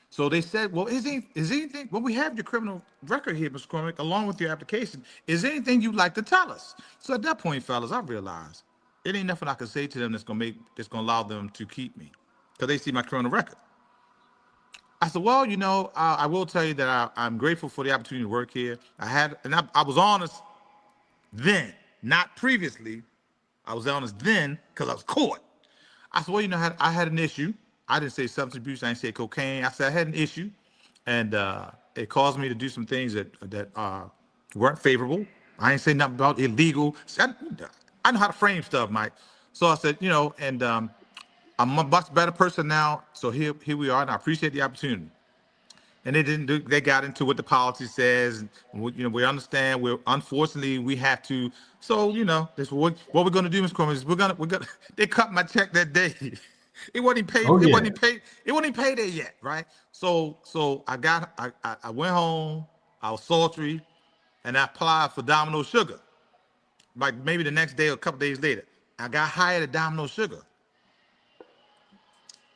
So they said, well, is anything, well, we have your criminal record here, Mr. Cormick, along with your application. Is there anything you'd like to tell us? So at that point, fellas, I realized it ain't nothing I can say to them that's gonna allow them to keep me because they see my criminal record. I said, well, I will tell you that I'm grateful for the opportunity to work here. I was honest then, not previously. I was honest then because I was caught. I said, well, I had an issue. I didn't say substance abuse. I didn't say cocaine. I said I had an issue, and it caused me to do some things that weren't favorable. I ain't say nothing about illegal. I know how to frame stuff, Mike. So I said, and I'm a much better person now. So here we are, and I appreciate the opportunity. And they got into what the policy says. And we understand. Unfortunately, we have to. So, this what we're going to do, Mr. Cormick, is we're gonna. They cut my check that day. It wasn't paid. Oh, It yeah. wasn't paid. It wasn't paid there yet, right? So I went home. I was sultry, and I applied for Domino Sugar. Like maybe the next day or a couple days later, I got hired at Domino Sugar.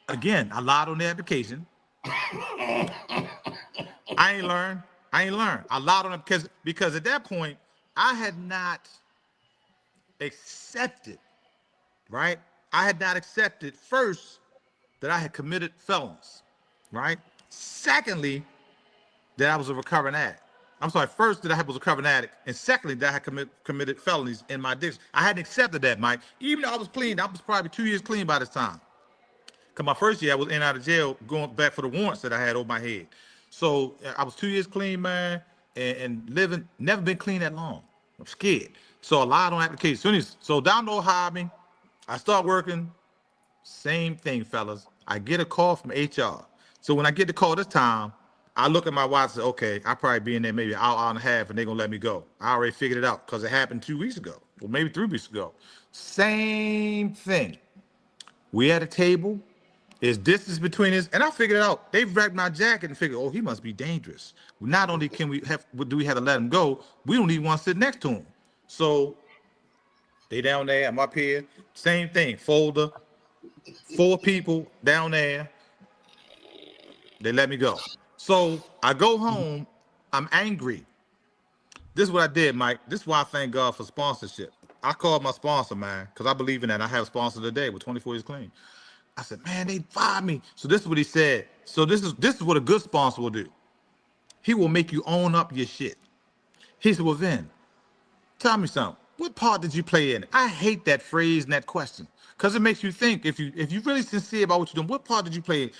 Again, I lied on the application. I ain't learned. I lied on it because at that point I had not accepted, right? I had not accepted first that I had committed felonies, right? Secondly, that I was a recovering addict. I'm sorry, first that I was a recovering addict, and secondly that I had committed felonies in my addiction. I hadn't accepted that, Mike. Even though I was clean, I was probably 2 years clean by this time. Because my first year I was in and out of jail going back for the warrants that I had over my head. So I was 2 years clean, man, and living, never been clean that long. I'm scared. So I lied on application. So down the hired me. I start working. Same thing, fellas. I get a call from HR. So when I get the call this time, I look at my watch and say, okay, I'll probably be in there maybe an hour and a half and they're going to let me go. I already figured it out because it happened 2 weeks ago, or maybe 3 weeks ago. Same thing. We at a table. There's distance between us, and I figured it out. They wrapped my jacket and figured, oh, he must be dangerous. Not only do we have to let him go, we don't even want to sit next to him. So they down there, I'm up here. Same thing, folder. 4 people down there. They let me go. So I go home. I'm angry. This is what I did, Mike. This is why I thank God for sponsorship. I called my sponsor, man, because I believe in that. I have a sponsor today with 24 years clean. I said, man, they fired me. So this is what he said. So this is what a good sponsor will do. He will make you own up your shit. He said, well, Vin, tell me something. What part did you play in it? I hate that phrase and that question because it makes you think. If you're really sincere about what you're doing, what part did you play in?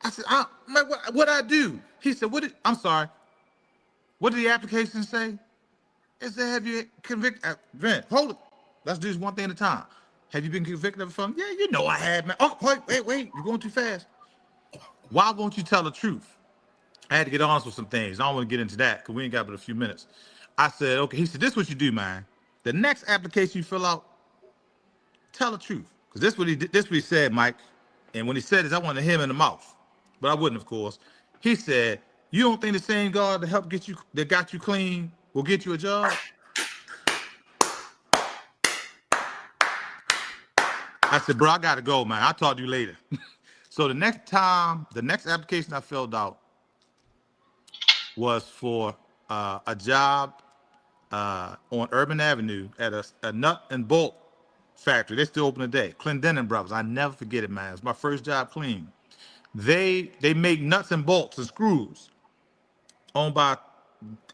I said, man, what I do? He said, I'm sorry. What did the application say? It said, have you convicted? Vin, hold it. Let's do this one thing at a time. Have you been convicted of a felony? Yeah, you know I have, man. Oh, wait. You're going too fast. Why won't you tell the truth? I had to get honest with some things. I don't want to get into that because we ain't got but a few minutes. I said, okay. He said, this is what you do, man. The next application you fill out, tell the truth. Because this what he said, Mike. And when he said this, I wanted to hit him in the mouth. But I wouldn't, of course. He said, you don't think the same God that got you clean will get you a job? I said, bro, I got to go, man. I'll talk to you later. So the next application I filled out was for a job on Urban Avenue at a nut and bolt factory. They're still open today. Clendenin Brothers. I never forget it, man. It's my first job clean. They make nuts and bolts and screws owned by,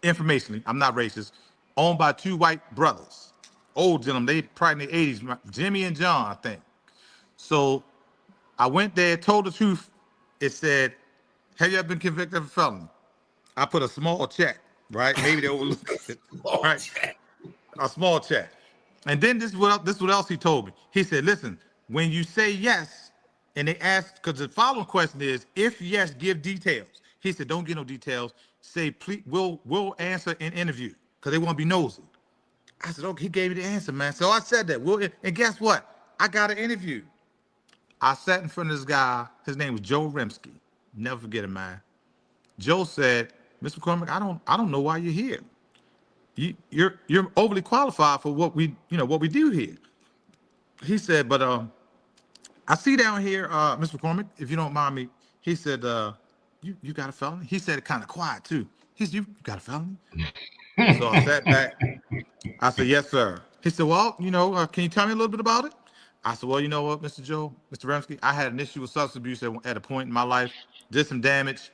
informationally, I'm not racist, owned by 2 white brothers. Old gentlemen, they probably in the 80s, Jimmy and John, I think. So I went there, told the truth. It said, have you ever been convicted of a felony? I put a small check, right? Maybe they overlook it, right? A small check. And then this is what else he told me. He said, listen, when you say yes, and they ask, because the following question is, if yes, give details. He said, don't give no details. Say, please, we'll answer in interview, because they want to be nosy. I said, okay, he gave me the answer, man. So I said that. And guess what? I got an interview. I sat in front of this guy. His name was Joe Rimsky. Never forget it, man. Joe said, Mr. McCormick, I don't know why you're here. You're overly qualified for what we do here. He said, but I see down here, Mr. McCormick, if you don't mind me, he said, you got a felony? He said it kind of quiet too. He said, you got a felony? So I sat back. I said, yes, sir. He said, well, can you tell me a little bit about it? I said, well, you know what, Mr. Joe, Mr. Remsky, I had an issue with substance abuse at a point in my life, did some damage,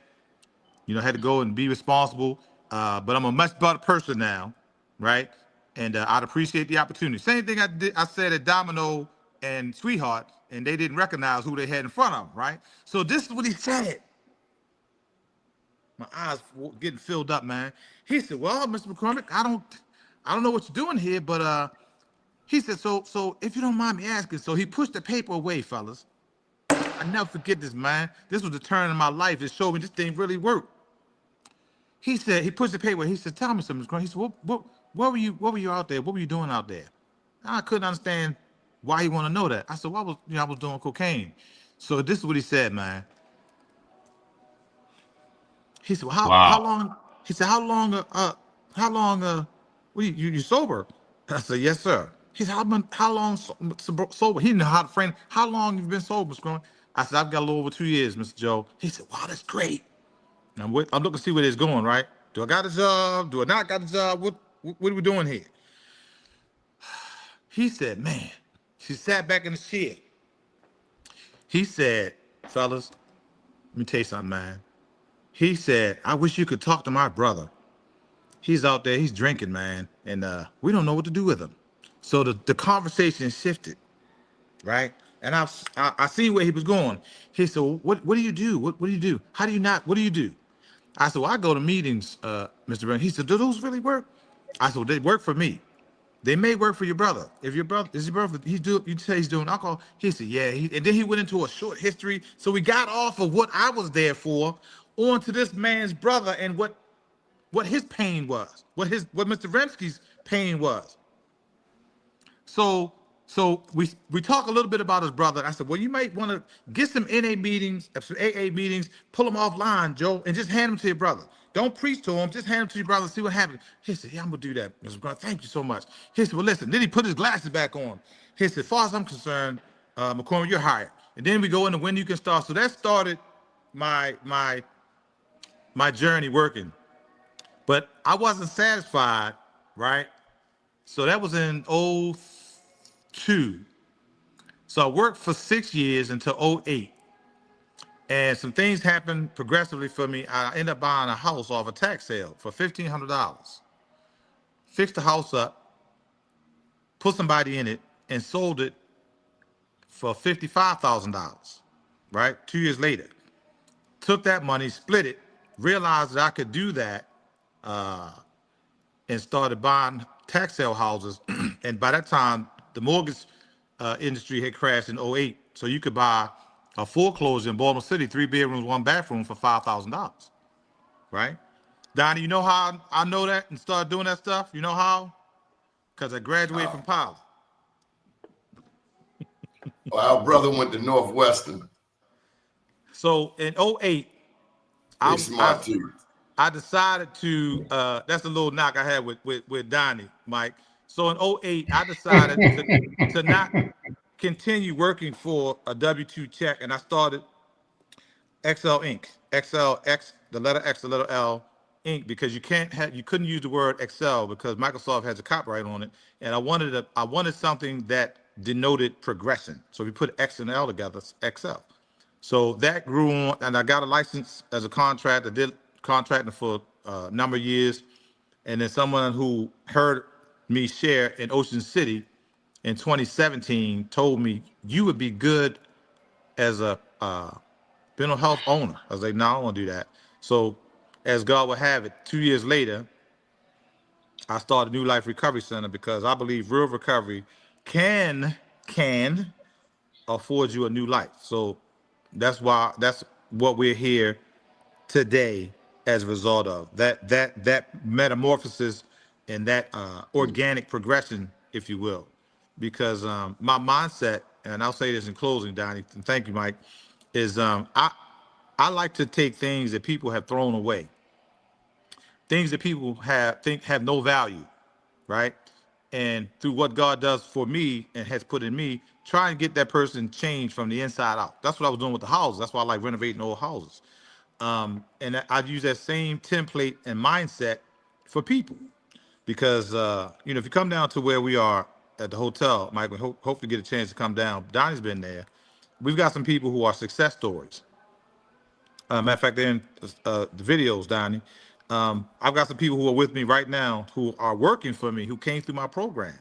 had to go and be responsible. But I'm a much better person now, right? And I'd appreciate the opportunity. Same thing I said at Domino and Sweetheart, and they didn't recognize who they had in front of them, right? So this is what he said. My eyes were getting filled up, man. He said, well, Mr. McCormick, I don't know what you're doing here, but he said, so if you don't mind me asking, so he pushed the paper away, fellas. I never forget this, man. This was the turn in my life. It showed me this thing really worked. He said, he pushed the paper away. He said, tell me something, Mr. McCormick. He said, what were you out there? What were you doing out there? I couldn't understand why he want to know that. I said, well, I was doing cocaine. So this is what he said, man. He said, well, how long? He said, how long, what you sober? I said, yes, sir. He said, how long sober? He didn't know how to frame, how long you've been sober, Mr. McCormick? I said, I've got a little over 2 years, Mr. Joe. He said, wow, that's great. I'm looking to see where it's going, right? Do I got a job? Do I not got a job? What are we doing here? He said, man, she sat back in the chair. He said, fellas, let me tell you something, man. He said, I wish you could talk to my brother. He's out there, he's drinking, man, and we don't know what to do with him. So the conversation shifted, right? And I seen where he was going. He said, well, what do you do? What do you do? How do you not? What do you do? I said, well, I go to meetings, Mr. Brown. He said, do those really work? I said, well, they work for me. They may work for your brother. If your brother, you say he's doing alcohol. He said, yeah. And then he went into a short history. So we got off of what I was there for onto this man's brother and what his pain was, what Mr. Remsky's pain was. So we talk a little bit about his brother. I said, well, you might want to get some NA meetings, some AA meetings, pull them offline, Joe, and just hand them to your brother. Don't preach to him, just hand them to your brother and see what happens. He said, yeah, I'm gonna do that, Mr. McCormick. Thank you so much. He said, well, listen, then he put his glasses back on. He said, as far as I'm concerned, McCormick, you're hired. And then we go into when you can start. So that started my journey working. But I wasn't satisfied, right? So that was in 2002. So I worked for 6 years until 2008. And some things happened progressively for me. I ended up buying a house off a tax sale for $1,500. Fixed the house up, put somebody in it, and sold it for $55,000, right? 2 years later. Took that money, split it, realized that I could do that, and started buying tax sale houses. And by that time, the mortgage industry had crashed in 2008. So you could buy a foreclosure in Baltimore City, 3 bedrooms, 1 bathroom for $5,000, right? Donnie, you know how I know that and started doing that stuff? You know how? Because I graduated from Powell. Well, our brother went to Northwestern. So in 2008, He's smart too. I decided to, that's a little knock I had with Donnie, Mike. So in 2008, I decided to not continue working for a W-2 check, and I started XL Inc. XL X, the letter X, the letter L, Inc. Because you couldn't use the word Excel because Microsoft has a copyright on it, and I wanted something that denoted progression. So we put X and L together, XL. So that grew on, and I got a license as a contractor. Did contracting for a number of years, and then someone who heard me share in Ocean City in 2017 told me you would be good as a mental health owner. I was like, no, I don't want to do that. So as God would have it, 2 years later, I started New Life Recovery Center because I believe real recovery can afford you a new life. So that's what we're here today as a result of that metamorphosis and that organic progression, if you will. Because my mindset, and I'll say this in closing, Donnie, and thank you, Mike, is I like to take things that people have thrown away, things that people have no value, right? And through what God does for me and has put in me, try and get that person changed from the inside out. That's what I was doing with the houses. That's why I like renovating old houses. And I'd use that same template and mindset for people because, if you come down to where we are at the hotel, Mike, we hope to get a chance to come down. Donnie's been there. We've got some people who are success stories. Matter of fact, they're in the videos, Donnie. I've got some people who are with me right now who are working for me, who came through my program,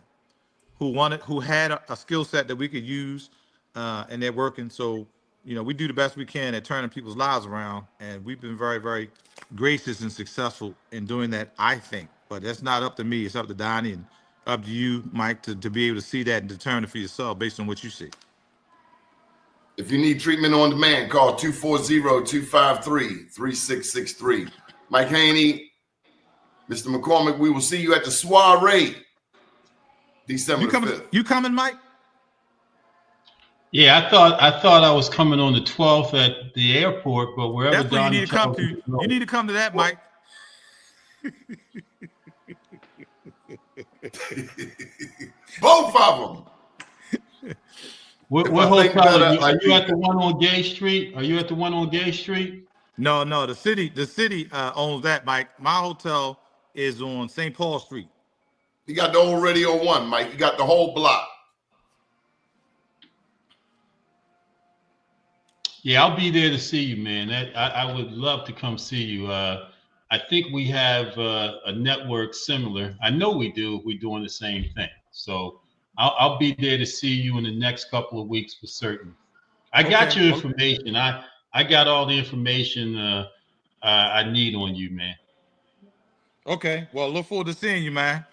who had a skill set that we could use, and they're working. So, we do the best we can at turning people's lives around, and we've been very, very gracious and successful in doing that, I think. But that's not up to me. It's up to Donnie and up to you, Mike, to be able to see that and determine it for yourself based on what you see. If you need treatment on demand, call 240-253-3663. Mike Haney, Mr. McCormick, we will see you at the soiree December 5th. You coming, Mike? Yeah, I thought I was coming on the 12th at the airport, but wherever That's where you Donnie need to come to. You need to come to that, Mike. Both of them. What hotel are you at? The one on Gay Street? Are you at the one on Gay Street? No, the city owns that, Mike. My hotel is on St. Paul Street. You got the old Radio 1, Mike. You got the whole block. Yeah, I'll be there to see you, man. I would love to come see you. I think we have a network similar. I know we do. We're doing the same thing. So I'll be there to see you in the next couple of weeks for certain. I got your information. I got all the information I need on you, man. Okay. Well, look forward to seeing you, man.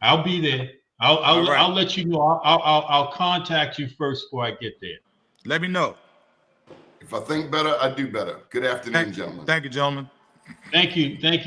I'll be there. I'll let you know. I'll contact you first before I get there. Let me know. If I think better, I do better. Good afternoon, gentlemen. Thank you, gentlemen. Thank you, Doug.